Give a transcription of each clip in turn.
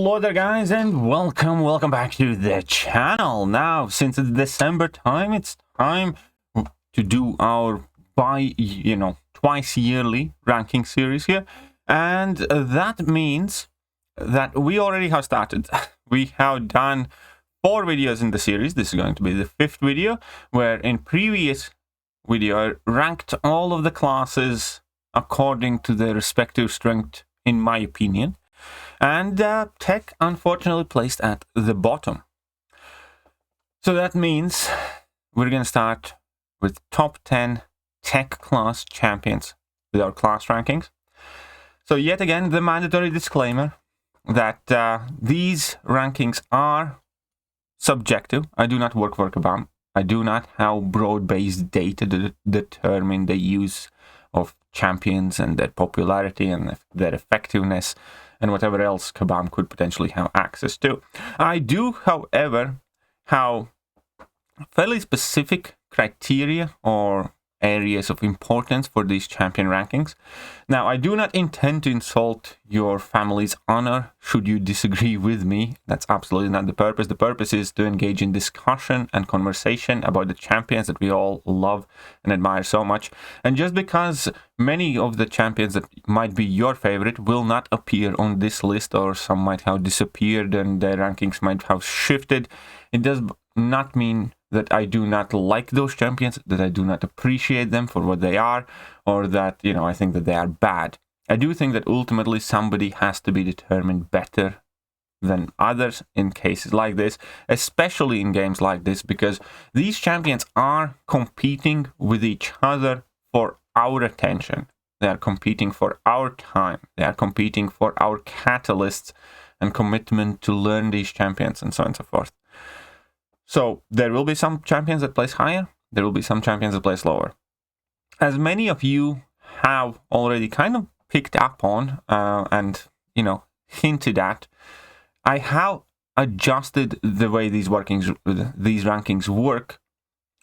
Hello there guys, and welcome back to the channel. Now, since it's December time, it's time to do our twice yearly ranking series here. And that means that we already have started. We have done 4 videos in the series. This is going to be the 5th video, where in previous video I ranked all of the classes according to their respective strength, in my opinion. And Tech, unfortunately, placed at the bottom. So that means we're going to start with top 10 Tech class champions with our class rankings. So yet again, the mandatory disclaimer that these rankings are subjective. I do not work for Kabam. I do not have broad-based data to determine the use of champions and their popularity and their effectiveness and whatever else Kabam could potentially have access to. I do, however, have fairly specific criteria or areas of importance for these champion rankings. Now, I do not intend to insult your family's honor should you disagree with me. That's absolutely not the purpose. The purpose is to engage in discussion and conversation about the champions that we all love and admire so much. And just because many of the champions that might be your favorite will not appear on this list, or some might have disappeared and their rankings might have shifted, it does not mean that I do not like those champions, that I do not appreciate them for what they are, or that, I think that they are bad. I do think that ultimately somebody has to be determined better than others in cases like this, especially in games like this, because these champions are competing with each other for our attention. They are competing for our time. They are competing for our catalysts and commitment to learn these champions and so on and so forth. So there will be some champions that place higher. There will be some champions that place lower. As many of you have already kind of picked up on and hinted at, I have adjusted the way these rankings work,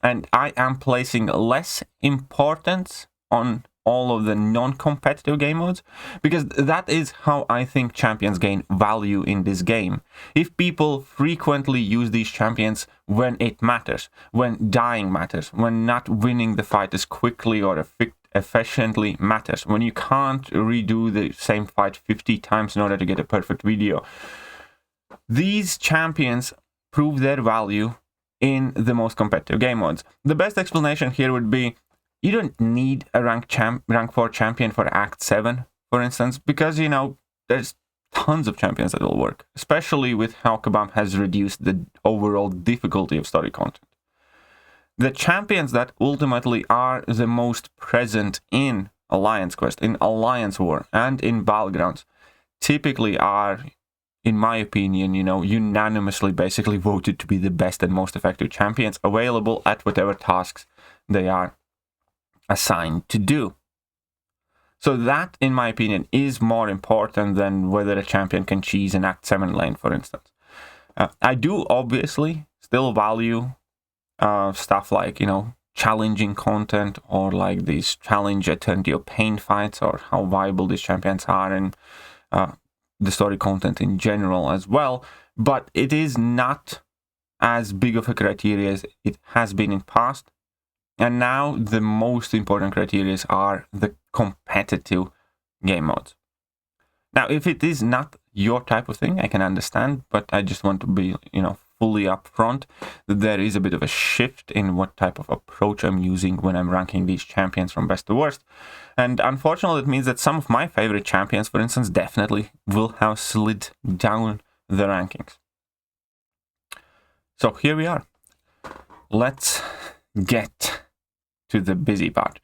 and I am placing less importance on all of the non-competitive game modes, because that is how I think champions gain value in this game. If people frequently use these champions when it matters, when dying matters, when not winning the fight as quickly or efficiently matters, when you can't redo the same fight 50 times in order to get a perfect video, these champions prove their value in the most competitive game modes. The best explanation here would be, you don't need a rank 4 champion for Act 7, for instance, because, there's tons of champions that will work, especially with how Kabam has reduced the overall difficulty of story content. The champions that ultimately are the most present in Alliance Quest, in Alliance War, and in Battlegrounds typically are, in my opinion, unanimously basically voted to be the best and most effective champions available at whatever tasks they are assigned to do. So that, in my opinion, is more important than whether a champion can cheese an Act 7 lane, for instance. I do obviously still value stuff like, challenging content, or like these challenge eternity of pain fights, or how viable these champions are, and the story content in general as well. But it is not as big of a criteria as it has been in past. And now the most important criteria are the competitive game modes. Now, if it is not your type of thing, I can understand, but I just want to be, fully upfront that there is a bit of a shift in what type of approach I'm using when I'm ranking these champions from best to worst. And unfortunately, it means that some of my favorite champions, for instance, definitely will have slid down the rankings. So here we are. Let's get to the busy part.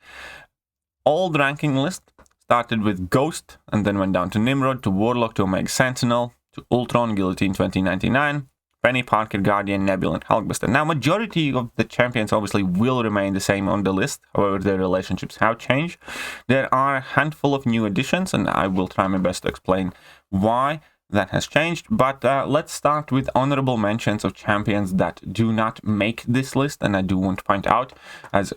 Old ranking list started with Ghost, and then went down to Nimrod, to Warlock, to Omega Sentinel, to Ultron, Guillotine 2099, Penny, Parker, Guardian, Nebula, and Hulkbuster. Now, majority of the champions obviously will remain the same on the list, however their relationships have changed. There are a handful of new additions, and I will try my best to explain why that has changed. But let's start with honorable mentions of champions that do not make this list, and I do want to point out as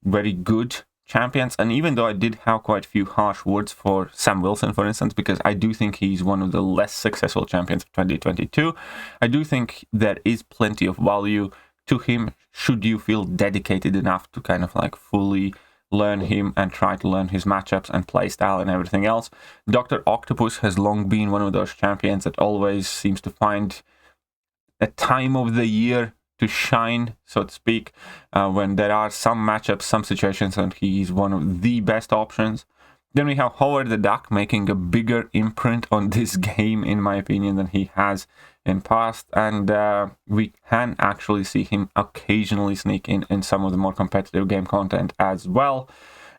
very good champions, and even though I did have quite a few harsh words for Sam Wilson, for instance, because I do think he's one of the less successful champions of 2022, I do think there is plenty of value to him should you feel dedicated enough to kind of like fully learn him and try to learn his matchups and playstyle and everything else. Dr. Octopus has long been one of those champions that always seems to find a time of the year to shine, so to speak, when there are some matchups, some situations, and he's one of the best options. Then we have Howard the Duck making a bigger imprint on this game, in my opinion, than he has in past, and we can actually see him occasionally sneak in some of the more competitive game content as well.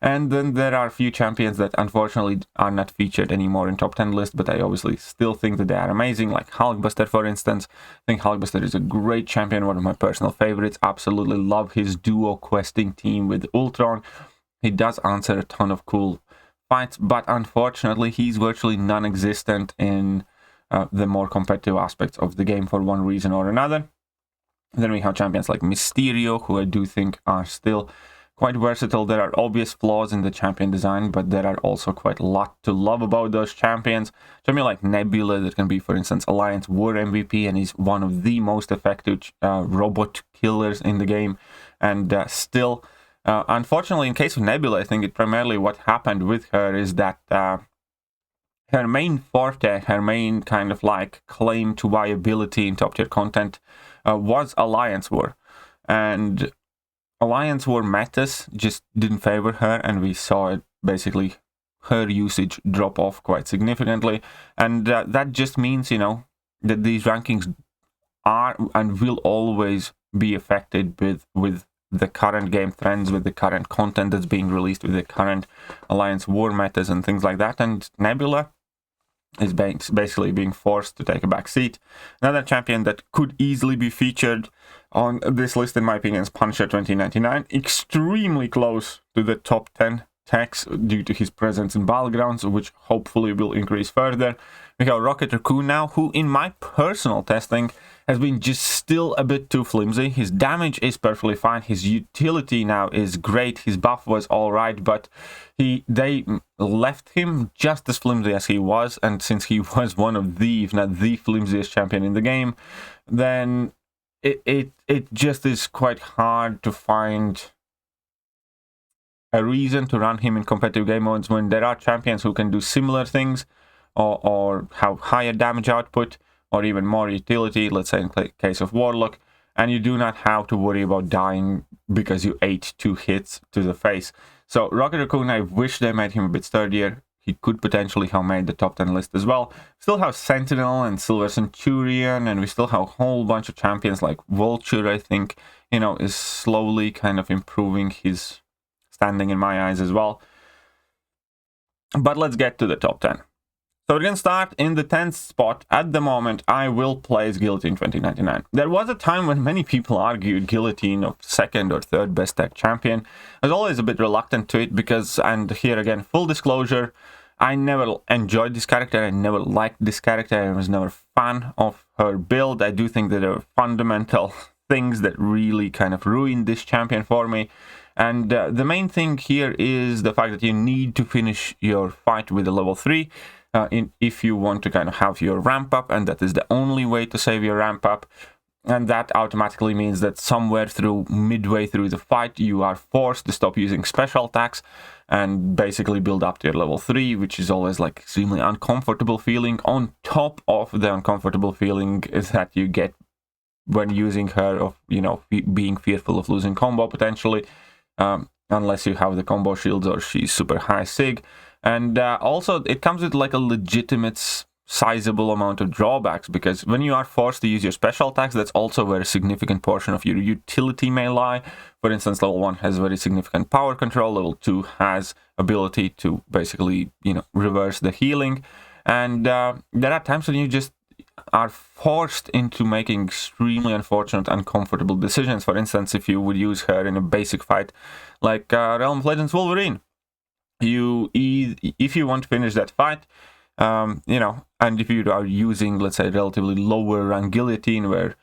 And then there are a few champions that unfortunately are not featured anymore in top 10 list, but I obviously still think that they are amazing, like Hulkbuster, for instance. I think Hulkbuster is a great champion, one of my personal favorites. Absolutely love his duo questing team with Ultron. He does answer a ton of cool fights, but unfortunately he's virtually non-existent in the more competitive aspects of the game for one reason or another. Then we have champions like Mysterio, who I do think are still quite versatile. There are obvious flaws in the champion design, but there are also quite a lot to love about those champions. Champion like Nebula, that can be, for instance, Alliance War MVP, and is one of the most effective robot killers in the game. And still, unfortunately, in case of Nebula, I think it primarily what happened with her is that her main forte, her main kind of like claim to viability in top tier content was Alliance War. And Alliance War metas just didn't favor her, and we saw it basically her usage drop off quite significantly. And that just means, you know, that these rankings are and will always be affected with the current game trends, with the current content that's being released, with the current Alliance War metas and things like that. And Nebula is basically being forced to take a back seat. Another champion that could easily be featured on this list, in my opinion, is Punisher 2099. Extremely close to the top 10 techs due to his presence in Battlegrounds, which hopefully will increase further. We have Rocket Raccoon now, who in my personal testing has been just still a bit too flimsy. His damage is perfectly fine. His utility now is great. His buff was alright, but they left him just as flimsy as he was. And since he was one of the, if not the flimsiest champion in the game, then it just is quite hard to find a reason to run him in competitive game modes when there are champions who can do similar things or have higher damage output or even more utility, let's say in case of Warlock, and you do not have to worry about dying because you ate 2 hits to the face. So Rocket Raccoon, I wish they made him a bit sturdier. He could potentially have made the top 10 list as well. Still have Sentinel and Silver Centurion, and we still have a whole bunch of champions like Vulture, I think, you know, is slowly kind of improving his standing in my eyes as well. But let's get to the top 10. So we're going to start in the 10th spot. At the moment, I will place Guillotine 2099. There was a time when many people argued Guillotine of 2nd or 3rd best tech champion. I was always a bit reluctant to it because, and here again, full disclosure, I never enjoyed this character. I never liked this character. I was never a fan of her build. I do think that there are fundamental things that really kind of ruined this champion for me. And the main thing here is the fact that you need to finish your fight with a level 3. If you want to kind of have your ramp up, and that is the only way to save your ramp up. And that automatically means that somewhere midway through the fight, you are forced to stop using special attacks and basically build up to your level 3, which is always like extremely uncomfortable feeling, on top of the uncomfortable feeling is that you get when using her, of, you know, being fearful of losing combo potentially, unless you have the combo shields or she's super high sig. And also, it comes with like a legitimate, sizable amount of drawbacks, because when you are forced to use your special attacks, that's also where a significant portion of your utility may lie. For instance, level 1 has very significant power control, level 2 has ability to basically, you know, reverse the healing. And there are times when you just are forced into making extremely unfortunate, uncomfortable decisions. For instance, if you would use her in a basic fight like Realm of Legends Wolverine, if you want to finish that fight, you know, and if you are using, let's say, relatively lower rank Guillotine, where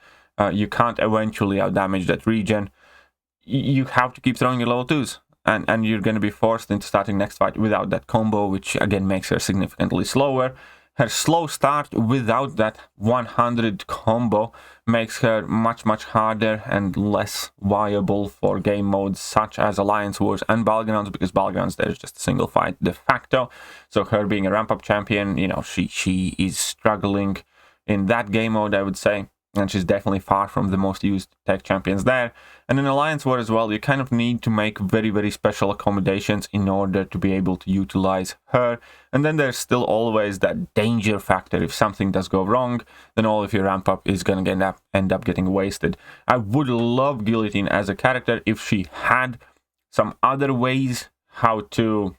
you can't eventually outdamage that regen, you have to keep throwing your level 2s. and you're going to be forced into starting next fight without that combo, which again makes her significantly slower. Her slow start without that 100 combo makes her much harder and less viable for game modes such as Alliance Wars and Battlegrounds, because Battlegrounds there's just a single fight de facto. So her being a ramp-up champion, you know, she is struggling in that game mode, I would say. And she's definitely far from the most used tech champions there. And in Alliance War as well, you kind of need to make very special accommodations in order to be able to utilize her. And then there's still always that danger factor. If something does go wrong, then all of your ramp up is going to end up getting wasted. I would love Guillotine as a character if she had some other ways how to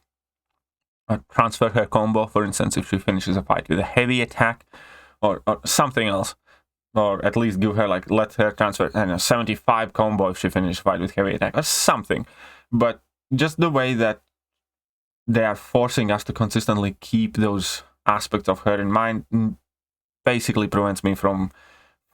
transfer her combo. For instance, if she finishes a fight with a heavy attack or something else. Or at least give her, like, let her transfer, I don't know, 75 combo if she finishes fight with heavy attack, or something. But just the way that they are forcing us to consistently keep those aspects of her in mind basically prevents me from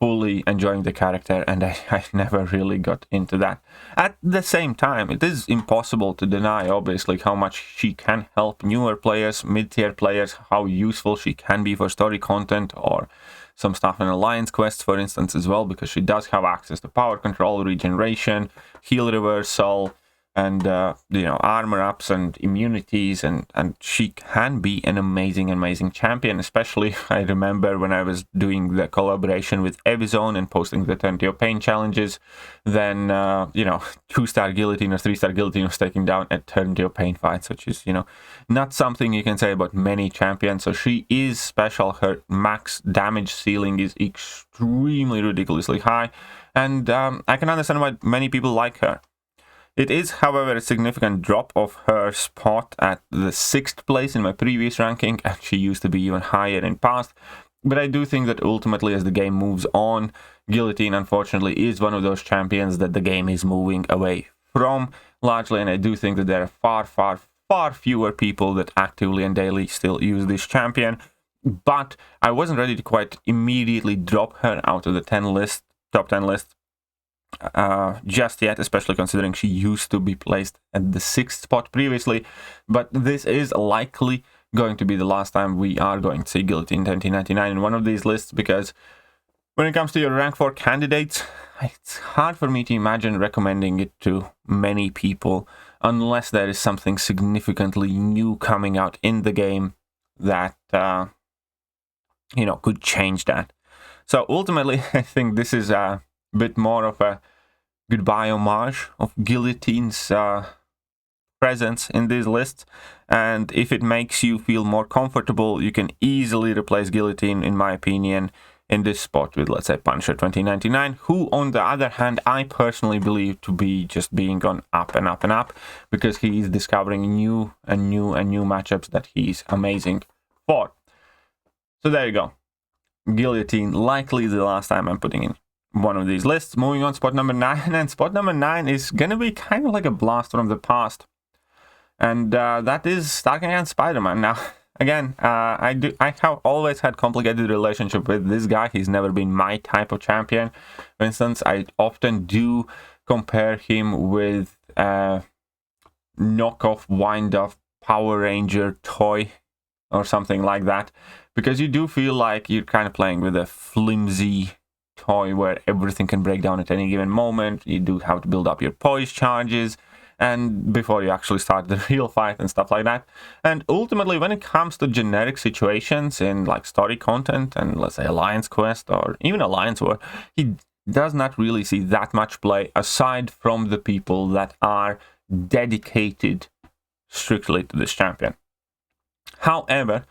fully enjoying the character, and I never really got into that. At the same time, it is impossible to deny, obviously, how much she can help newer players, mid-tier players, how useful she can be for story content or some stuff in Alliance quests, for instance, as well, because she does have access to power control, regeneration, heal reversal, and you know, armor ups and immunities, and she can be an amazing champion. Especially, I remember when I was doing the collaboration with Evizone and posting the Eternity of Pain challenges, then you know, 2-star Guillotine or 3-star Guillotine was taking down Eternity of Pain fights, which is, you know, not something you can say about many champions. So she is special. Her max damage ceiling is extremely ridiculously high, and I can understand why many people like her. It is, however, a significant drop of her spot at the 6th place in my previous ranking, and she used to be even higher in past. But I do think that ultimately, as the game moves on, Guillotine, unfortunately, is one of those champions that the game is moving away from, largely, and I do think that there are far fewer people that actively and daily still use this champion. But I wasn't ready to quite immediately drop her out of the top 10 list. Just yet, especially considering she used to be placed at the 6th spot previously, but this is likely going to be the last time we are going to see Guillotine 2099 in one of these lists, because when it comes to your rank 4 candidates, it's hard for me to imagine recommending it to many people unless there is something significantly new coming out in the game that you know, could change that. So ultimately, I think this is a bit more of a goodbye homage of Guillotine's presence in these lists, and if it makes you feel more comfortable, you can easily replace Guillotine, in my opinion, in this spot with, let's say, Punisher 2099, who, on the other hand, I personally believe to be just being on up and up, because he is discovering new matchups that he's amazing for. So there you go. Guillotine, likely the last time I'm putting in one of these lists. Moving on, spot number 9, and spot number 9 is gonna be kind of like a blast from the past, and that is Stark against Spider-Man. Now, again, I have always had complicated relationship with this guy. He's never been my type of champion. For instance, I often do compare him with knockoff, wind-up Power Ranger toy or something like that, because you do feel like you're kind of playing with a flimsy toy where everything can break down at any given moment. You do have to build up your poise charges and before you actually start the real fight and stuff like that. And ultimately, when it comes to generic situations in like story content and, let's say, Alliance Quest or even Alliance War, he does not really see that much play aside from the people that are dedicated strictly to this champion. However,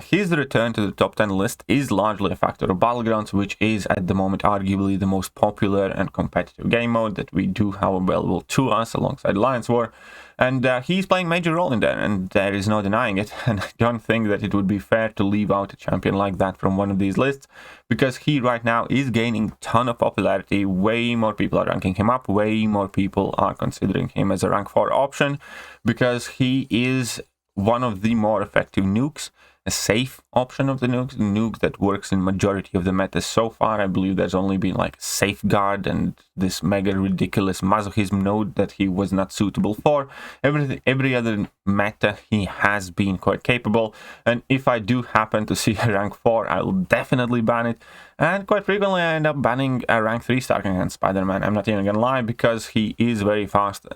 his return to the top 10 list is largely a factor of Battlegrounds, which is at the moment arguably the most popular and competitive game mode that we do have available to us alongside Alliance War. And he's playing a major role in that, and there is no denying it. And I don't think that it would be fair to leave out a champion like that from one of these lists, because he right now is gaining a ton of popularity. Way more people are ranking him up, way more people are considering him as a rank 4 option, because he is one of the more effective nukes, a safe option of the nuke that works in majority of the metas so far. I believe there's only been like Safeguard and this mega ridiculous masochism node that he was not suitable for. Every other meta he has been quite capable, and if I do happen to see a rank 4, I will definitely ban it. And quite frequently I end up banning a rank 3 Starking Spider-Man. I'm not even gonna lie, because he is very fast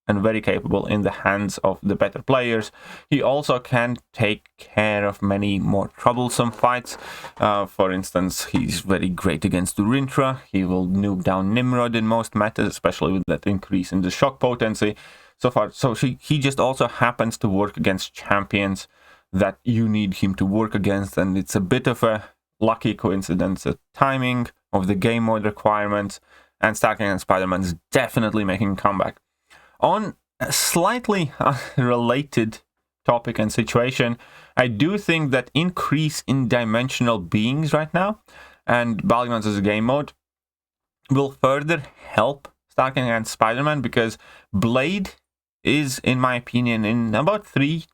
and very capable in the hands of the better players. He also can take care of many more troublesome fights. For instance, he's very great against Urintra. He will nuke down Nimrod in most metas, especially with that increase in the shock potency. So he just also happens to work against champions that you need him to work against, and it's a bit of a lucky coincidence, a timing of the game mode requirements, and Starking Spider-Man is definitely making a comeback. On a slightly related topic and situation, I do think that increase in dimensional beings right now and Battlegrounds as a game mode will further help Starking and Spider-Man, because Blade is, in my opinion, in about 3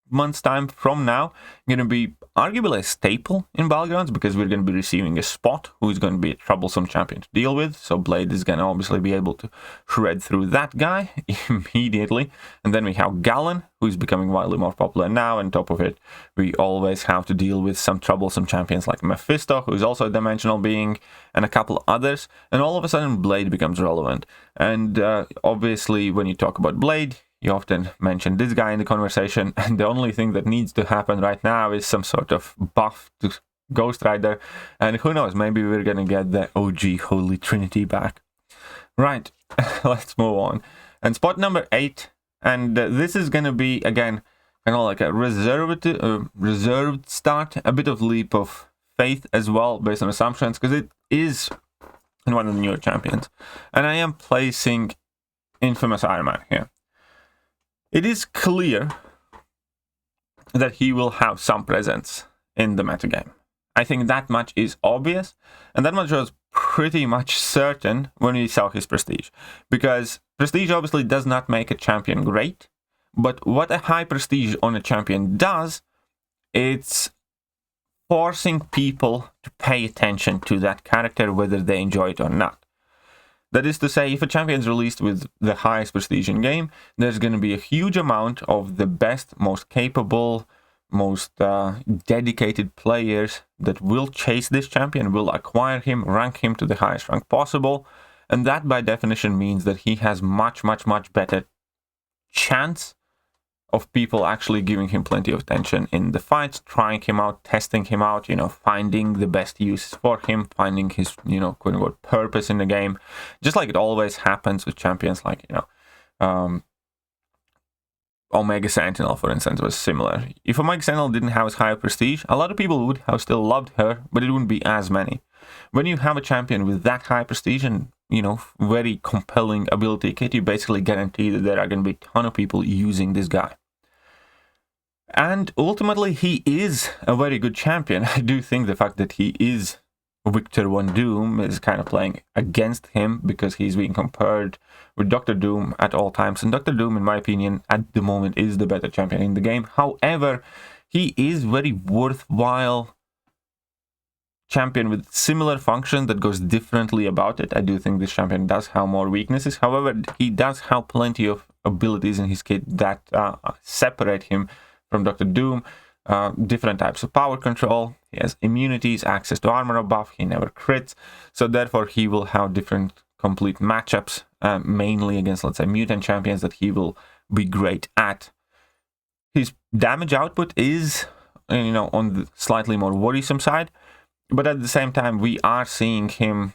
months' time from now, going to be arguably a staple in Battlegrounds, because we're going to be receiving a Spot who is going to be a troublesome champion to deal with. So Blade is going to obviously be able to shred through that guy immediately. And then we have Gallon, who is becoming wildly more popular now. And on top of it, we always have to deal with some troublesome champions like Mephisto, who is also a dimensional being, and a couple others. And all of a sudden, Blade becomes relevant. And obviously, when you talk about Blade, you often mention this guy in the conversation, and the only thing that needs to happen right now is some sort of buff to Ghost Rider, and who knows, maybe we're gonna get the OG Holy Trinity back. Right, let's move on. And spot number 8, and this is gonna be, again, kind of like a reserved start, a bit of leap of faith as well, based on assumptions, because it is one of the newer champions. And I am placing Infamous Iron Man here. It is clear that he will have some presence in the metagame. I think that much is obvious, and that much was pretty much certain when we saw his prestige. Because prestige obviously does not make a champion great, but what a high prestige on a champion does, it's forcing people to pay attention to that character, whether they enjoy it or not. That is to say, if a champion is released with the highest prestige in game, there's going to be a huge amount of the best, most capable, most dedicated players that will chase this champion, will acquire him, rank him to the highest rank possible. And that by definition means that he has much better chance of people actually giving him plenty of attention in the fights, trying him out, testing him out, finding the best uses for him, finding his, quote-unquote, purpose in the game. Just like it always happens with champions like, Omega Sentinel, for instance, was similar. If Omega Sentinel didn't have as high a prestige, a lot of people would have still loved her, but it wouldn't be as many. When you have a champion with that high prestige and, very compelling ability kit, you basically guarantee that there are going to be a ton of people using this guy. And ultimately, he is a very good champion. I do think the fact that he is Victor Von Doom is kind of playing against him, because he's being compared with Dr. Doom at all times. And Dr. Doom, in my opinion, at the moment is the better champion in the game. However, he is very worthwhile champion with similar function that goes differently about it. I do think this champion does have more weaknesses. However, he does have plenty of abilities in his kit that separate him from Dr. Doom. Different types of power control. He has immunities, access to armor buff. He never crits. So therefore, he will have different complete matchups, mainly against, let's say, mutant champions that he will be great at. His damage output is, on the slightly more worrisome side. But at the same time, we are seeing him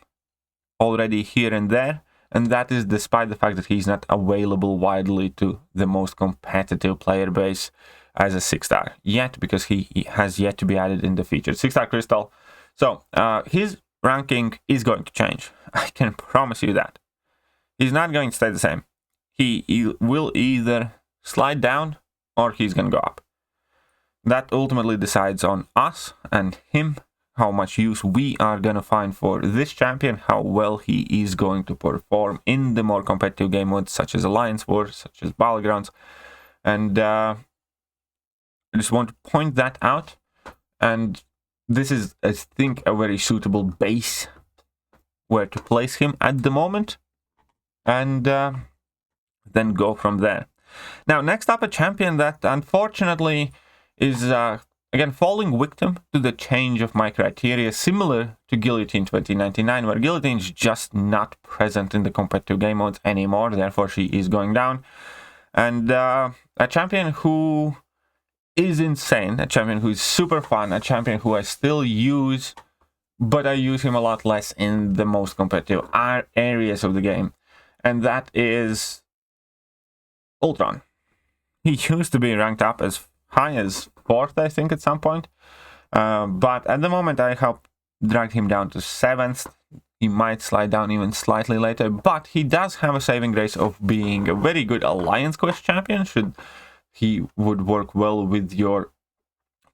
already here and there. And that is despite the fact that he's not available widely to the most competitive player base as a 6-star yet, because he has yet to be added in the featured 6-star crystal. So his ranking is going to change. I can promise you that. He's not going to stay the same. He will either slide down or he's going to go up. That ultimately decides on us and him, how much use we are going to find for this champion, how well he is going to perform in the more competitive game modes, such as Alliance Wars, such as Battlegrounds. And I just want to point that out, And this is, I think, a very suitable base where to place him at the moment, and then go from there. Now, next up, a champion that unfortunately is again falling victim to the change of my criteria, similar to Guillotine 2099, where Guillotine is just not present in the competitive game modes anymore, therefore she is going down. And a champion who is insane, a champion who is super fun, a champion who I still use, but I use him a lot less in the most competitive areas of the game, and that is Ultron. He used to be ranked up as high as 4th, I think, at some point, but at the moment I have dragged him down to 7th. He might slide down even slightly later, but he does have a saving grace of being a very good Alliance Quest champion, should he would work well with your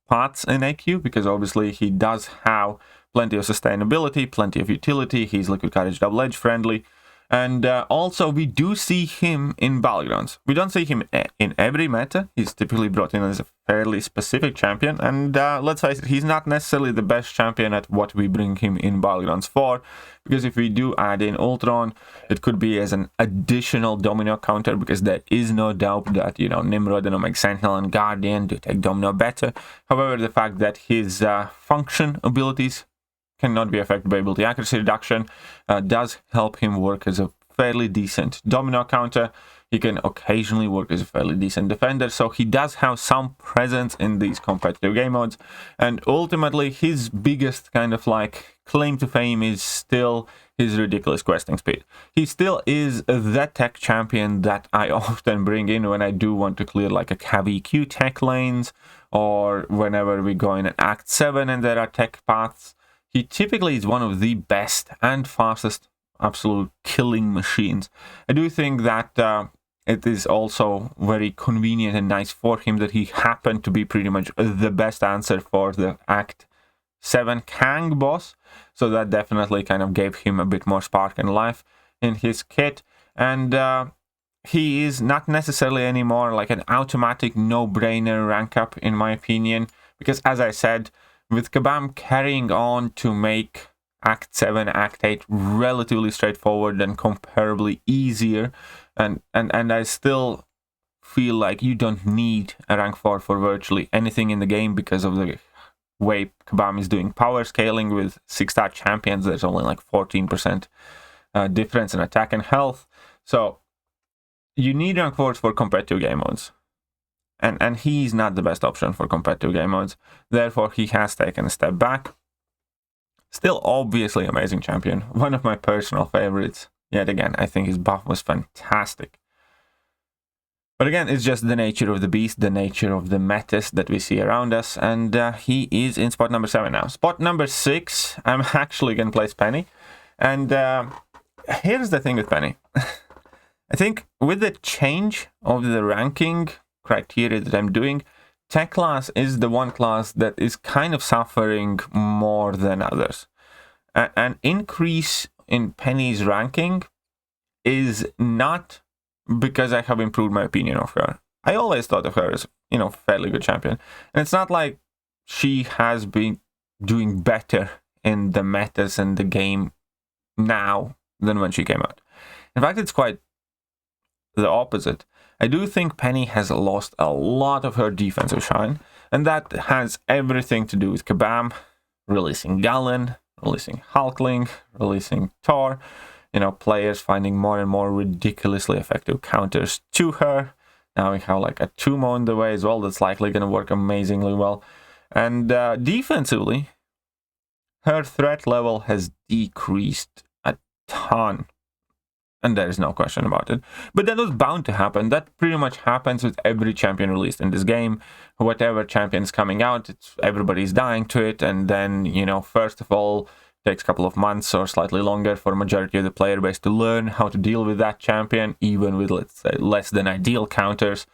paths in AQ, because obviously he does have plenty of sustainability, plenty of utility, he's Liquid Courage Double Edge friendly, and also we do see him in Battlegrounds. We don't see him in every meta, he's typically brought in as a fairly specific champion, and let's face it, he's not necessarily the best champion at what we bring him in Battlegrounds for, because if we do add in Ultron, it could be as an additional Domino counter, because there is no doubt that, you know, Nimrod and Omega Sentinel and Guardian do take Domino better. However, the fact that his function abilities cannot be affected by ability accuracy reduction does help him work as a fairly decent Domino counter. He can occasionally work as a fairly decent defender, so he does have some presence in these competitive game modes. And ultimately, his biggest kind of like claim to fame is still his ridiculous questing speed. He still is the tech champion that I often bring in when I do want to clear like a CAV-EQ tech lanes, or whenever we go in an Act 7 and there are tech paths. He typically is one of the best and fastest absolute killing machines. I do think that it is also very convenient and nice for him that he happened to be pretty much the best answer for the Act 7 Kang boss, so that definitely kind of gave him a bit more spark and life in his kit. And he is not necessarily anymore like an automatic no-brainer rank up, in my opinion, because as I said, with Kabam carrying on to make Act 7, Act 8 relatively straightforward and comparably easier, and I still feel like you don't need a rank 4 for virtually anything in the game, because of the way Kabam is doing power scaling with 6-star champions. There's only like 14% difference in attack and health, so you need rank 4s for competitive game modes. And he's not the best option for competitive game modes. Therefore, he has taken a step back. Still, obviously, amazing champion. One of my personal favorites. Yet again, I think his buff was fantastic. But again, it's just the nature of the beast, the nature of the metas that we see around us. And he is in spot number 7 now. Spot number 6, I'm actually going to place Penny. And here's the thing with Penny. I think with the change of the ranking criteria that I'm doing, tech class is the one class that is kind of suffering more than others. An increase in Penny's ranking is not because I have improved my opinion of her. I always thought of her as, you know, fairly good champion. And it's not like she has been doing better in the metas and the game now than when she came out. In fact, it's quite the opposite. I do think Penny has lost a lot of her defensive shine, and that has everything to do with Kabam releasing Galen, releasing Hulkling, releasing Thor, you know, players finding more and more ridiculously effective counters to her. Now we have like a Tumo on the way as well that's likely going to work amazingly well. And defensively, her threat level has decreased a ton. And there is no question about it. But that was bound to happen. That pretty much happens with every champion released in this game. Whatever champion's coming out, everybody's dying to it. And then, you know, first of all, it takes a couple of months or slightly longer for a majority of the player base to learn how to deal with that champion, even with, let's say, less than ideal counters.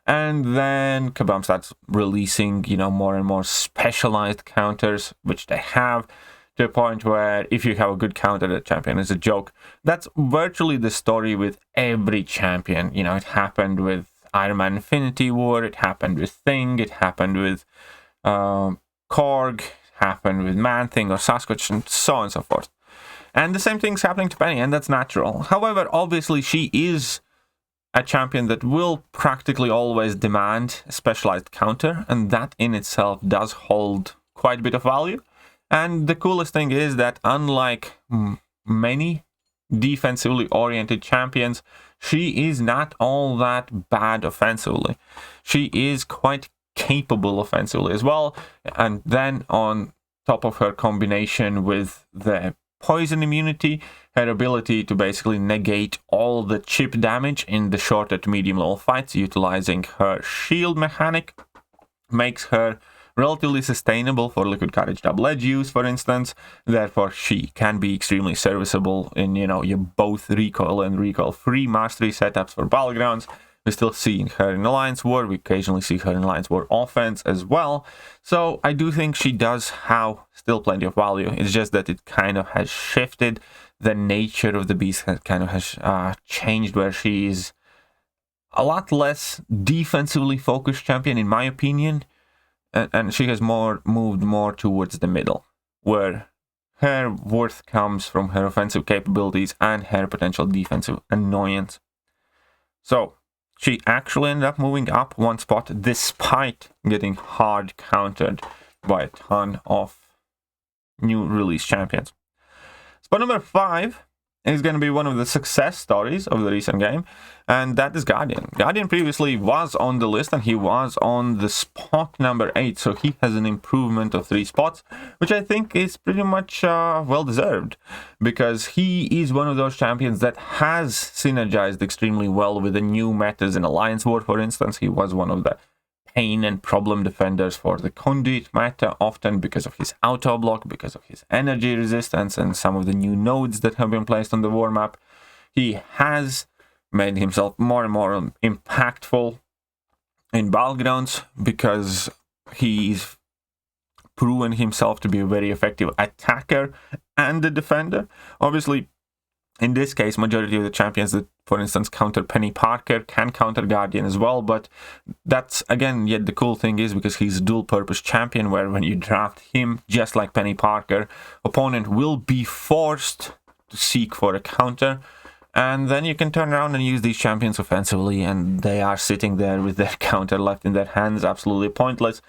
And then Kabam starts releasing, you know, more and more specialized counters, which they have, to a point where if you have a good counter, the champion is a joke. That's virtually the story with every champion. You know, it happened with Iron Man Infinity War, it happened with Thing, it happened with Korg, happened with Man-Thing or Sasquatch, and so on and so forth. And the same thing's happening to Penny, and that's natural. However, obviously, she is a champion that will practically always demand a specialized counter, and that in itself does hold quite a bit of value. And the coolest thing is that unlike many defensively oriented champions, she is not all that bad offensively. She is quite capable offensively as well, and then on top of her combination with the poison immunity, her ability to basically negate all the chip damage in the shorter to medium level fights utilizing her shield mechanic makes her relatively sustainable for Liquid Courage Double Edge use, for instance. Therefore, she can be extremely serviceable in, your both recoil and recoil-free mastery setups for Battlegrounds. We're still seeing her in Alliance War. We occasionally see her in Alliance War offense as well. So I do think she does have still plenty of value. It's just that it kind of has shifted. The nature of the beast kind of has changed, where she is a lot less defensively focused champion, in my opinion. And she has moved more towards the middle, where her worth comes from her offensive capabilities and her potential defensive annoyance. So she actually ended up moving up one spot despite getting hard countered by a ton of new release champions. Spot number 5 is going to be one of the success stories of the recent game, and that is Guardian. Guardian previously was on the list, and he was on the spot number 8, so he has an improvement of 3 spots, which I think is pretty much well-deserved, because he is one of those champions that has synergized extremely well with the new metas in Alliance War, for instance. He was one of the pain and problem defenders for the Conduit meta, often because of his auto block, because of his energy resistance, and some of the new nodes that have been placed on the war map. He has made himself more and more impactful in Battlegrounds because he's proven himself to be a very effective attacker and a defender. Obviously, in this case, majority of the champions that, for instance, counter Penny Parker can counter Guardian as well, but that's, again, yet the cool thing is because he's a dual-purpose champion, where when you draft him, just like Penny Parker, opponent will be forced to seek for a counter, and then you can turn around and use these champions offensively, and they are sitting there with their counter left in their hands, absolutely pointless.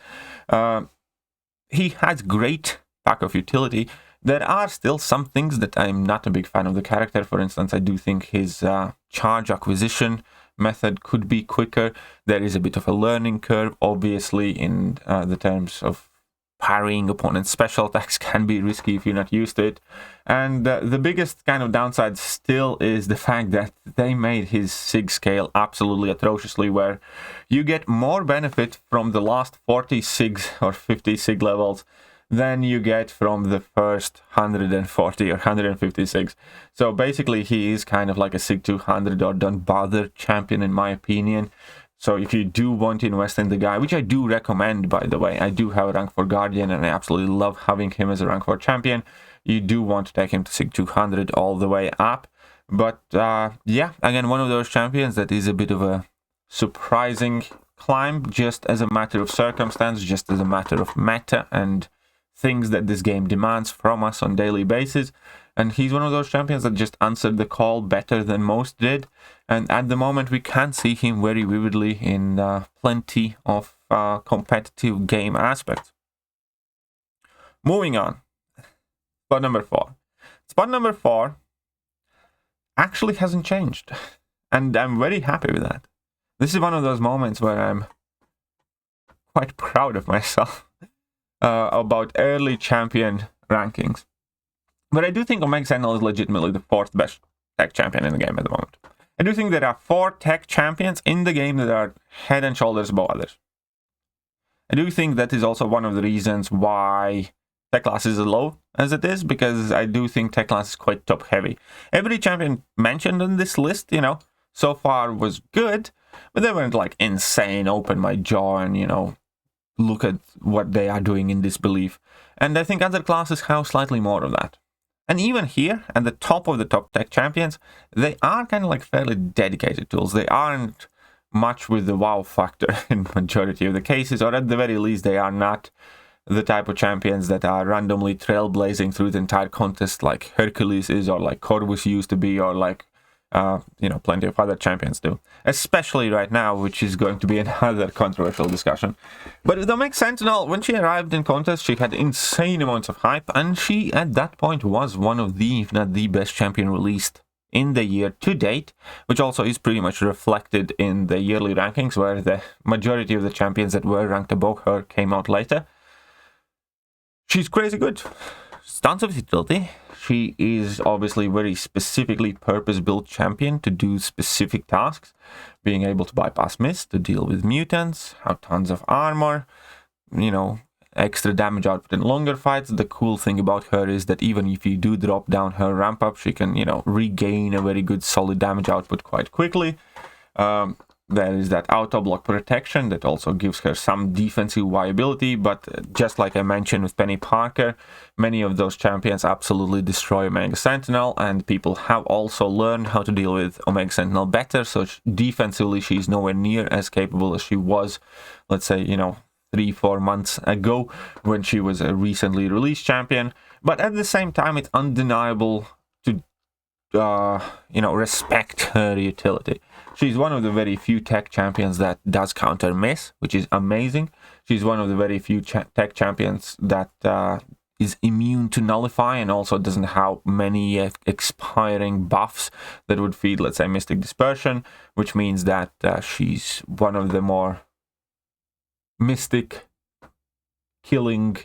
He has great pack of utility. There are still some things that I'm not a big fan of the character. For instance, I do think his charge acquisition method could be quicker. There is a bit of a learning curve, obviously, in the terms of parrying opponent's special attacks can be risky if you're not used to it. And the biggest kind of downside still is the fact that they made his SIG scale absolutely atrociously, where you get more benefit from the last 40 SIGs or 50 SIG levels than you get from the first 140 or 156. So basically, he is kind of like a SIG 200 or don't bother champion, in my opinion. So if you do want to invest in the guy, which I do recommend, by the way, I do have a rank 4 Guardian, and I absolutely love having him as a rank 4 champion. You do want to take him to SIG 200 all the way up. But yeah, again, one of those champions that is a bit of a surprising climb, just as a matter of circumstance, just as a matter of meta and things that this game demands from us on daily basis. And he's one of those champions that just answered the call better than most did. And at the moment, we can see him very vividly in plenty of competitive game aspects. Moving on. Spot number 4. Spot number 4 actually hasn't changed. And I'm very happy with that. This is one of those moments where I'm quite proud of myself. About early champion rankings. But I do think Omega Sentinel is legitimately the 4th best tech champion in the game at the moment. I do think there are 4 tech champions in the game that are head and shoulders above others. I do think that is also one of the reasons why tech class is as low as it is, because I do think tech class is quite top heavy. Every champion mentioned on this list, so far was good, but they weren't like insane, open my jaw and, look at what they are doing in disbelief. And I think other classes have slightly more of that. And even here, at the top of the top tech champions, they are kind of like fairly dedicated tools. They aren't much with the wow factor in majority of the cases, or at the very least, they are not the type of champions that are randomly trailblazing through the entire contest, like Hercules is, or like Corvus used to be, or like plenty of other champions do, especially right now, which is going to be another controversial discussion. But the Omega Sentinel, when she arrived in contest, she had insane amounts of hype, and she at that point was one of the, if not the best champion released in the year to date, which also is pretty much reflected in the yearly rankings, where the majority of the champions that were ranked above her came out later. She's crazy good. Tons of utility. She is obviously very specifically purpose-built champion to do specific tasks, being able to bypass mist, to deal with mutants, have tons of armor, extra damage output in longer fights. The cool thing about her is that even if you do drop down her ramp up, she can, regain a very good solid damage output quite quickly. There is that auto block protection that also gives her some defensive viability, but just like I mentioned with Penny Parker, many of those champions absolutely destroy Omega Sentinel, and people have also learned how to deal with Omega Sentinel better, so defensively she's nowhere near as capable as she was, let's say, 3-4 months ago when she was a recently released champion. But at the same time, it's undeniable to respect her utility. She's one of the very few tech champions that does counter miss, which is amazing. She's one of the very few tech champions that is immune to nullify, and also doesn't have many expiring buffs that would feed, let's say, Mystic Dispersion, which means that she's one of the more Mystic killing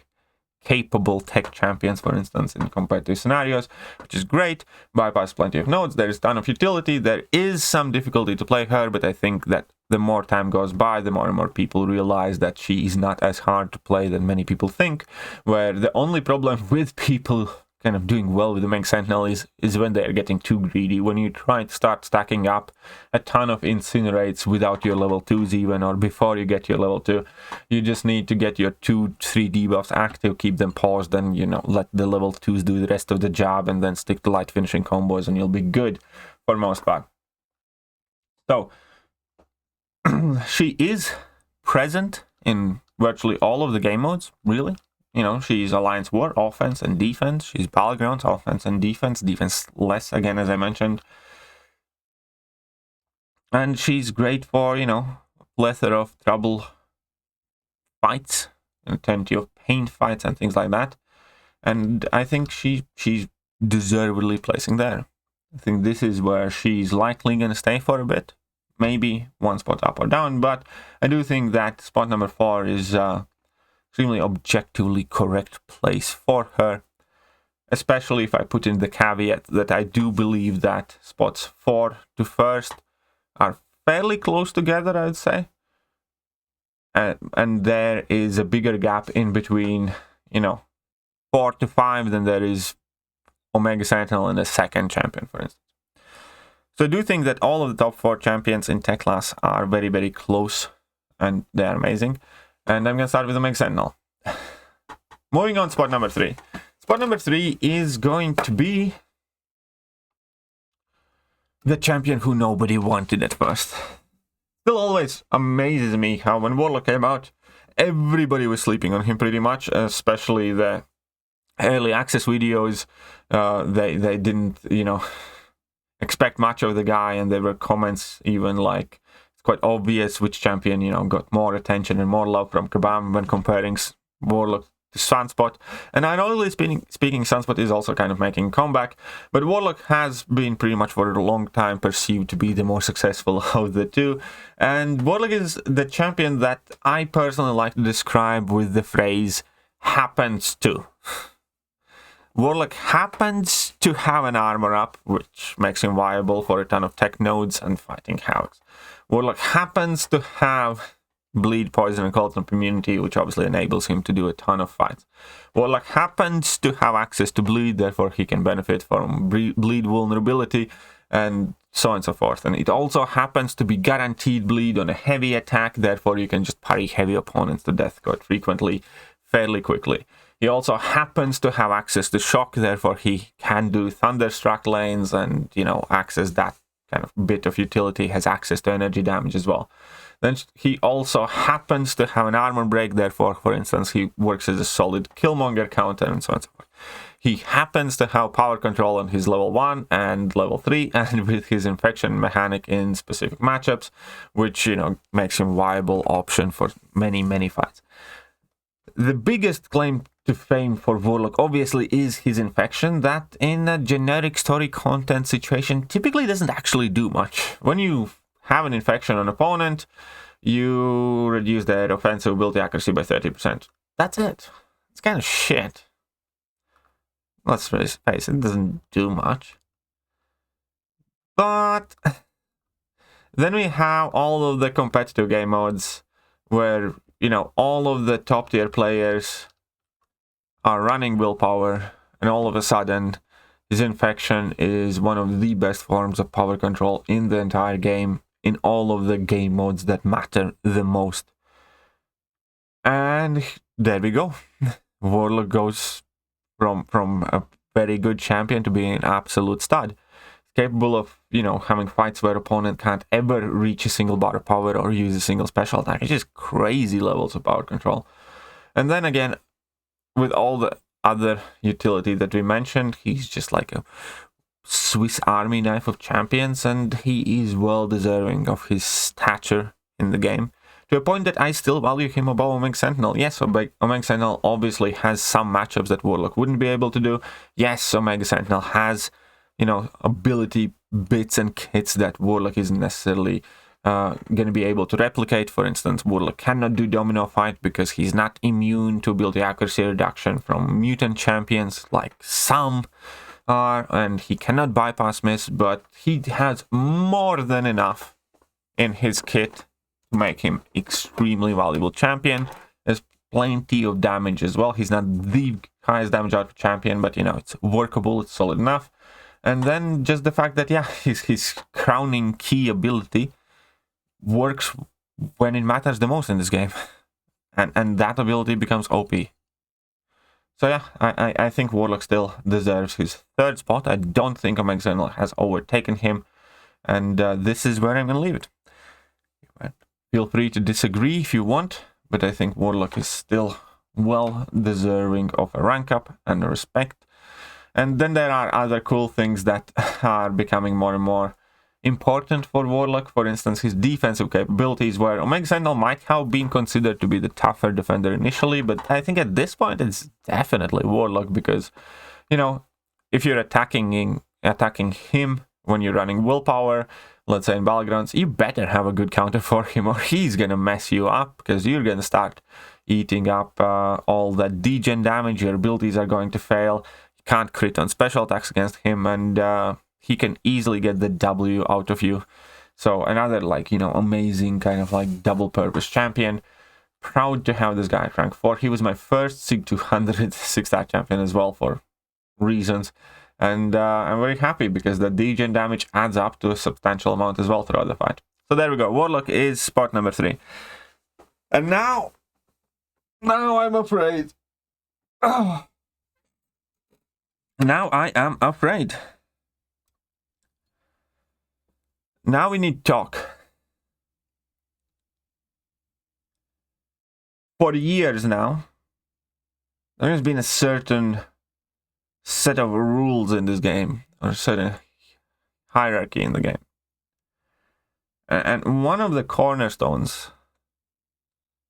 capable tech champions, for instance, in competitive scenarios, which is great. Bypass plenty of nodes. There is a ton of utility. There is some difficulty to play her, but I think that the more time goes by, the more and more people realize that she is not as hard to play than many people think, where the only problem with people kind of doing well with the Omega Sentinel is when they are getting too greedy. When you try to start stacking up a ton of incinerates without your level 2s even, or before you get your level 2, you just need to get your 2-3 debuffs active, keep them paused, and let the level 2s do the rest of the job, and then stick to light finishing combos, and you'll be good for most part. So she is present in virtually all of the game modes, really. She's Alliance War, offense and defense. She's Battlegrounds, offense and defense. Defense less, again, as I mentioned. And she's great for, a plethora of trouble fights, plenty of pain fights and things like that. And I think she's deservedly placing there. I think this is where she's likely going to stay for a bit. Maybe one spot up or down, but I do think that spot number 4 is extremely objectively correct place for her, especially if I put in the caveat that I do believe that spots 4 to 1st are fairly close together, I would say, and there is a bigger gap in between 4 to 5 than there is Omega Sentinel and a second champion, for instance. So I do think that all of the top 4 champions in tech class are very, very close, and they are amazing. And I'm going to start with the Omega Sentinel. Moving on to spot number 3. Spot number 3 is going to be the champion who nobody wanted at first. Still always amazes me how when Warlock came out, everybody was sleeping on him pretty much, especially the early access videos. They didn't, expect much of the guy, and there were comments even like, quite obvious which champion, got more attention and more love from Kabam when comparing Warlock to Sunspot. And ironically speaking, Sunspot is also kind of making a comeback, but Warlock has been pretty much for a long time perceived to be the more successful of the two. And Warlock is the champion that I personally like to describe with the phrase, happens to. Warlock happens to have an armor up, which makes him viable for a ton of tech nodes and fighting Havocs. Warlock happens to have bleed, poison, and cold snap immunity, which obviously enables him to do a ton of fights. Warlock happens to have access to bleed, therefore he can benefit from bleed vulnerability, and so on and so forth. And it also happens to be guaranteed bleed on a heavy attack, therefore you can just parry heavy opponents to death quite frequently, fairly quickly. He also happens to have access to shock, therefore he can do thunderstruck lanes and, access that kind of bit of utility, has access to energy damage as well. Then he also happens to have an armor break, therefore, for instance, he works as a solid Killmonger counter and so on and so forth. He happens to have power control on his level 1 and level 3, and with his infection mechanic in specific matchups, which, you know, makes him a viable option for many, many fights. The biggest claim to fame for Warlock obviously is his infection, that in a generic story content situation typically doesn't actually do much. When you have an infection on an opponent, you reduce their offensive ability accuracy by 30%. That's it. It's kind of shit. Let's face it, it doesn't do much. But then we have all of the competitive game modes where, you know, all of the top tier players are running willpower, and all of a sudden his infection is one of the best forms of power control in the entire game, in all of the game modes that matter the most. And there we go. Warlock goes from a very good champion to being an absolute stud. Capable of, you know, having fights where opponent can't ever reach a single bar of power or use a single special attack. It's just crazy levels of power control. And then again, with all the other utility that we mentioned, he's just like a Swiss Army knife of champions, and he is well deserving of his stature in the game, to a point that I still value him above Omega Sentinel. Yes, Omega Sentinel obviously has some matchups that Warlock wouldn't be able to do. Yes, Omega Sentinel has, you know, ability bits and kits that Warlock isn't necessarily going to be able to replicate. For instance, Warlock cannot do Domino Fight because he's not immune to ability accuracy reduction from mutant champions like some are, and he cannot bypass miss, but he has more than enough in his kit to make him extremely valuable champion. There's plenty of damage as well. He's not the highest damage output champion, but, you know, it's workable, it's solid enough. And then just the fact that, yeah, his crowning key ability works when it matters the most in this game, and that ability becomes OP. So yeah, I think Warlock still deserves his third spot. I don't think Omega Sentinel has overtaken him, and this is where I'm going to leave it. Feel free to disagree if you want, but I think Warlock is still well deserving of a rank up and a respect. And then there are other cool things that are becoming more and more important for Warlock. For instance, his defensive capabilities, where Omega Sentinel might have been considered to be the tougher defender initially, but I think at this point it's definitely Warlock, because, you know, if you're attacking him when you're running willpower, let's say in Battlegrounds, you better have a good counter for him, or he's gonna mess you up, because you're gonna start eating up all that degen damage. Your abilities are going to fail. You can't crit on special attacks against him, and he can easily get the W out of you. So another, like, you know, amazing kind of like double purpose champion. Proud to have this guy at rank 4. He was my first Sig 200 6-star champion as well, for reasons. And I'm very happy because the degen damage adds up to a substantial amount as well throughout the fight. So there we go. Warlock is spot number 3. And now I'm afraid. Oh. Now I am afraid. Now we need to talk. For years now, there has been a certain set of rules in this game, or a certain hierarchy in the game. And one of the cornerstones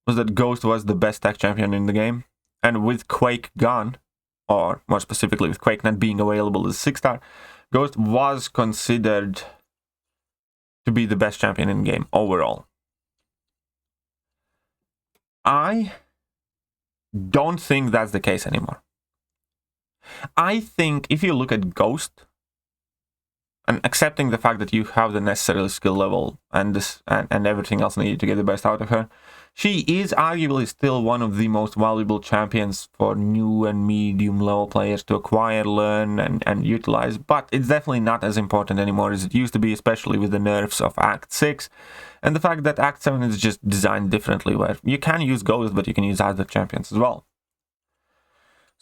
was that Ghost was the best tech champion in the game. And with Quake gone, or more specifically with Quake not being available as 6-star, Ghost was considered to be the best champion in the game overall. I don't think that's the case anymore. I think if you look at Ghost, and accepting the fact that you have the necessary skill level and everything else needed to get the best out of her, she is arguably still one of the most valuable champions for new and medium level players to acquire, learn, and utilize. But it's definitely not as important anymore as it used to be, especially with the nerfs of Act 6. And the fact that Act 7 is just designed differently, where you can use Ghost, but you can use other champions as well.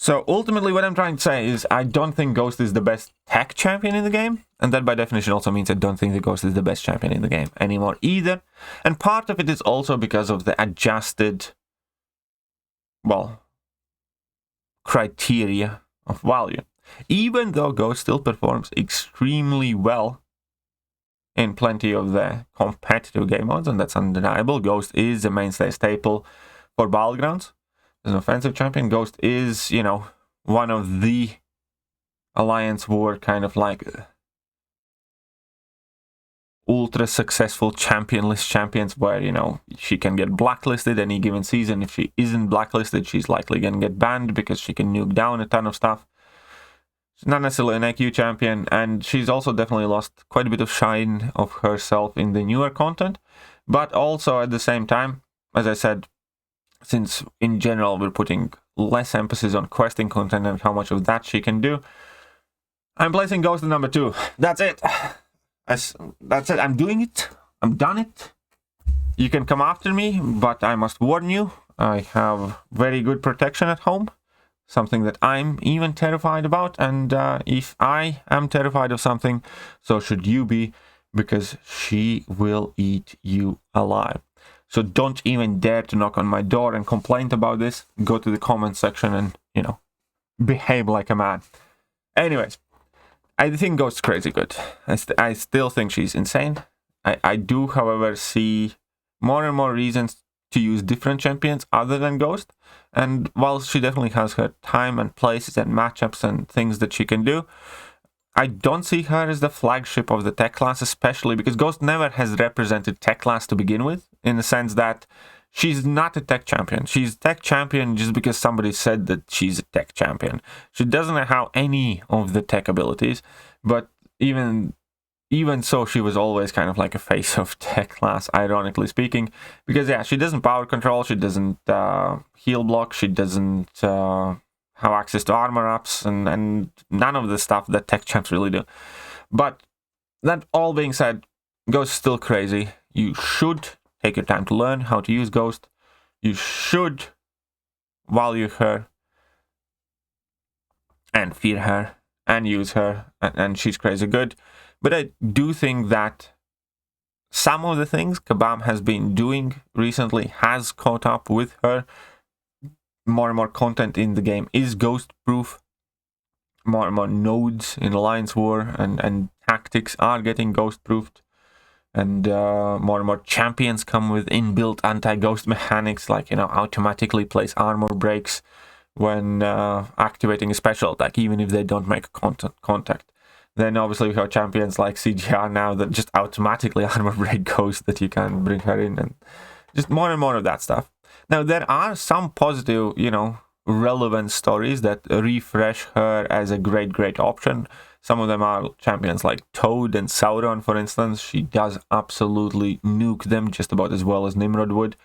So ultimately what I'm trying to say is I don't think Ghost is the best tech champion in the game. And that by definition also means I don't think the Ghost is the best champion in the game anymore either. And part of it is also because of the adjusted, well, criteria of value. Even though Ghost still performs extremely well in plenty of the competitive game modes, and that's undeniable. Ghost is a mainstay staple for Battlegrounds. As an offensive champion, Ghost is, you know, one of the Alliance War kind of like ultra successful champion list champions where, you know, she can get blacklisted any given season. If she isn't blacklisted, she's likely going to get banned because she can nuke down a ton of stuff. She's not necessarily an IQ champion, and she's also definitely lost quite a bit of shine of herself in the newer content. But also at the same time, as I said, since in general we're putting less emphasis on questing content and how much of that she can do, I'm placing Ghost at number 2. That's it. That's it. I'm doing it. I'm done it. You can come after me, but I must warn you, I have very good protection at home. Something that I'm even terrified about. And if I am terrified of something, so should you be, because she will eat you alive. So don't even dare to knock on my door and complain about this. Go to the comment section and, you know, behave like a man. Anyways, I think Ghost's crazy good. I still think she's insane. I do, however, see more and more reasons to use different champions other than Ghost. And while she definitely has her time and places and matchups and things that she can do, I don't see her as the flagship of the tech class, especially because Ghost never has represented tech class to begin with, in the sense that she's not a tech champion. She's tech champion just because somebody said that she's a tech champion. She doesn't have any of the tech abilities, but even so, she was always kind of like a face of tech class, ironically speaking, because yeah, she doesn't power control, she doesn't heal block, she doesn't have access to armor ups, and none of the stuff that tech champs really do. But that all being said, Ghost is still crazy. You should take your time to learn how to use Ghost. You should value her and fear her and use her, and she's crazy good. But I do think that some of the things Kabam has been doing recently has caught up with her. More and more content in the game is ghost proof. More and more nodes in Alliance War and tactics are getting ghost proofed. And more and more champions come with inbuilt anti-ghost mechanics, like, you know, automatically place armor breaks when activating a special attack, even if they don't make contact. Then obviously we have champions like CGR now that just automatically armor break Ghost, that you can bring her in, and just more and more of that stuff. Now, there are some positive, you know, relevant stories that refresh her as a great option. Some of them are champions like Toad and Sauron, for instance. She does absolutely nuke them just about as well as Nimrod would.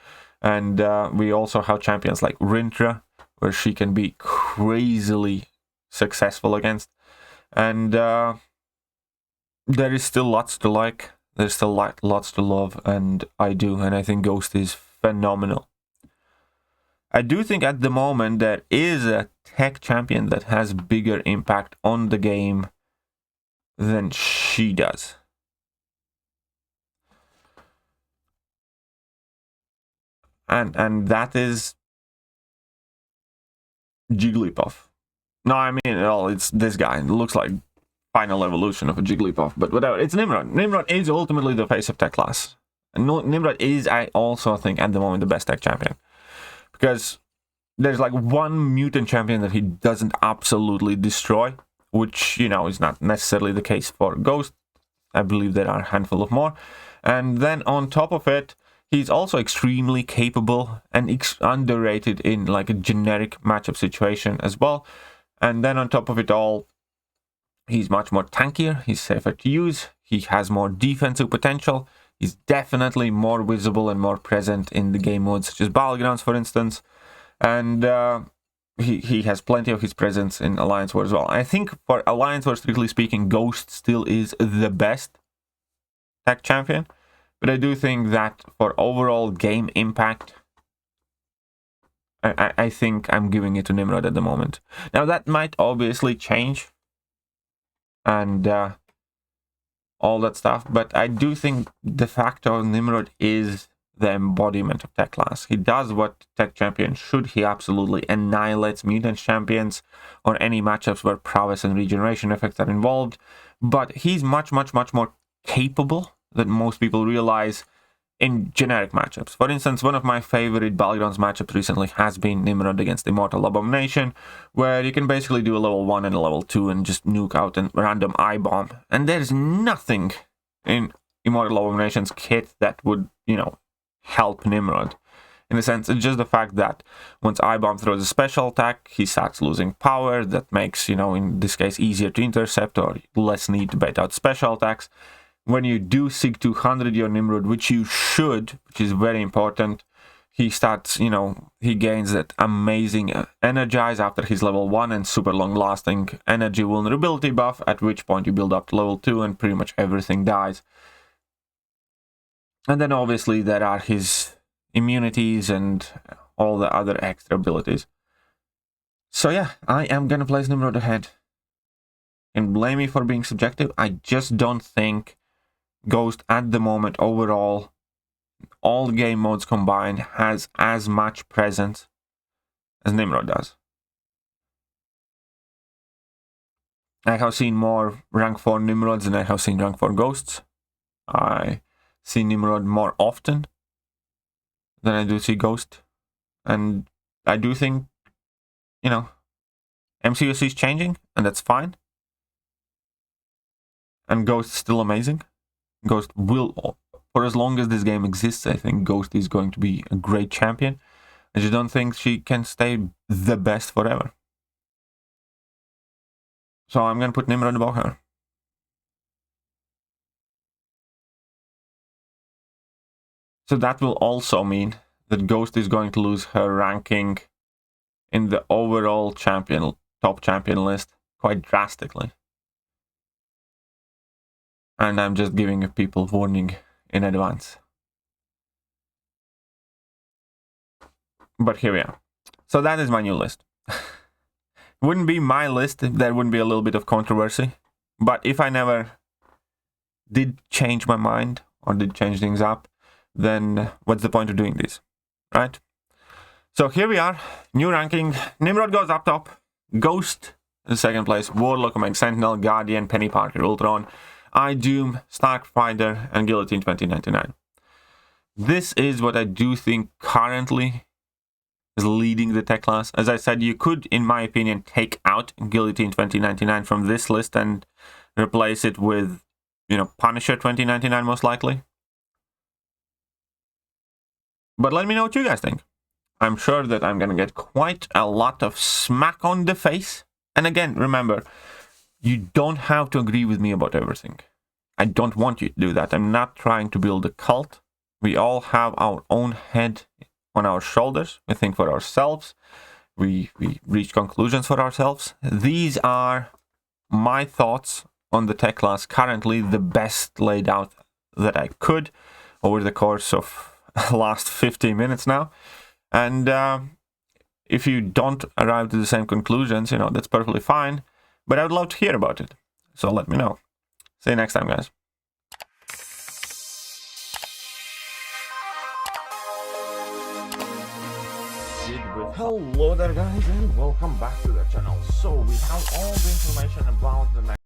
And we also have champions like Rintra, where she can be crazily successful against. And there is still lots to like. There's still lots to love, and I think Ghost is phenomenal. I do think at the moment there is a tech champion that has bigger impact on the game than she does. And that is Jigglypuff. No, I mean, well, it's this guy. It looks like final evolution of a Jigglypuff, but whatever. It's Nimrod. Nimrod is ultimately the face of tech class. And Nimrod is, I also think, at the moment, the best tech champion. Because there's like one mutant champion that he doesn't absolutely destroy, which, you know, is not necessarily the case for Ghost. I believe there are a handful of more. And then on top of it, he's also extremely capable and underrated in like a generic matchup situation as well. And then on top of it all, he's much more tankier, he's safer to use, he has more defensive potential, he's definitely more visible and more present in the game modes such as Battlegrounds, for instance. And he has plenty of his presence in Alliance War as well. I think for Alliance War, strictly speaking, Ghost still is the best tech champion. But I do think that for overall game impact, I think I'm giving it to Nimrod at the moment. Now, that might obviously change and all that stuff, but I do think de facto Nimrod is the embodiment of tech class. He does what tech champions should. He absolutely annihilates mutant champions on any matchups where prowess and regeneration effects are involved, but he's much more capable than most people realize in generic matchups. For instance, one of my favorite Battlegrounds matchups recently has been Nimrod against Immortal Abomination, where you can basically do a level 1 and a level 2 and just nuke out a random eye bomb. And there's nothing in Immortal Abomination's kit that would, help Nimrod. In a sense, it's just the fact that once eye bomb throws a special attack, he starts losing power. That makes, in this case, easier to intercept or less need to bait out special attacks. When you do Sig 200 your Nimrod, which you should, which is very important, he starts, he gains that amazing Energize after his level 1 and super long-lasting energy vulnerability buff, at which point you build up to level 2 and pretty much everything dies. And then obviously there are his immunities and all the other extra abilities. So yeah, I am gonna place Nimrod ahead. And blame me for being subjective, I just don't think Ghost at the moment overall, all game modes combined, has as much presence as Nimrod does. I have seen more rank 4 Nimrods than I have seen rank 4 Ghosts. I see Nimrod more often than I do see Ghost. And I do think, MCOC is changing, and that's fine. And Ghost is still amazing. Ghost will, for as long as this game exists, I think Ghost is going to be a great champion. I just don't think she can stay the best forever. So I'm going to put Nimrod above her. So that will also mean that Ghost is going to lose her ranking in the overall top champion list quite drastically. And I'm just giving people warning in advance. But here we are. So that is my new list. Wouldn't be my list if there wouldn't be a little bit of controversy. But if I never did change my mind or did change things up, then what's the point of doing this, right? So here we are, new ranking. Nimrod goes up top. Ghost in second place. Warlock, Omega Sentinel, Guardian, Penny Parker, Ultron, Doom, Starfighter, and Guillotine 2099. This is what I do think currently is leading the tech class. As I said, you could, in my opinion, take out Guillotine 2099 from this list and replace it with, Punisher 2099 most likely. But let me know what you guys think. I'm sure that I'm going to get quite a lot of smack on the face. And again, remember, you don't have to agree with me about everything. I don't want you to do that. I'm not trying to build a cult. We all have our own head on our shoulders. We think for ourselves. We reach conclusions for ourselves. These are my thoughts on the tech class currently, the best laid out that I could over the course of last 15 minutes now. And if you don't arrive to the same conclusions, that's perfectly fine. But I would love to hear about it. So let me know. See you next time, guys. Hello there, guys, and welcome back to the channel. So we have all the information about the next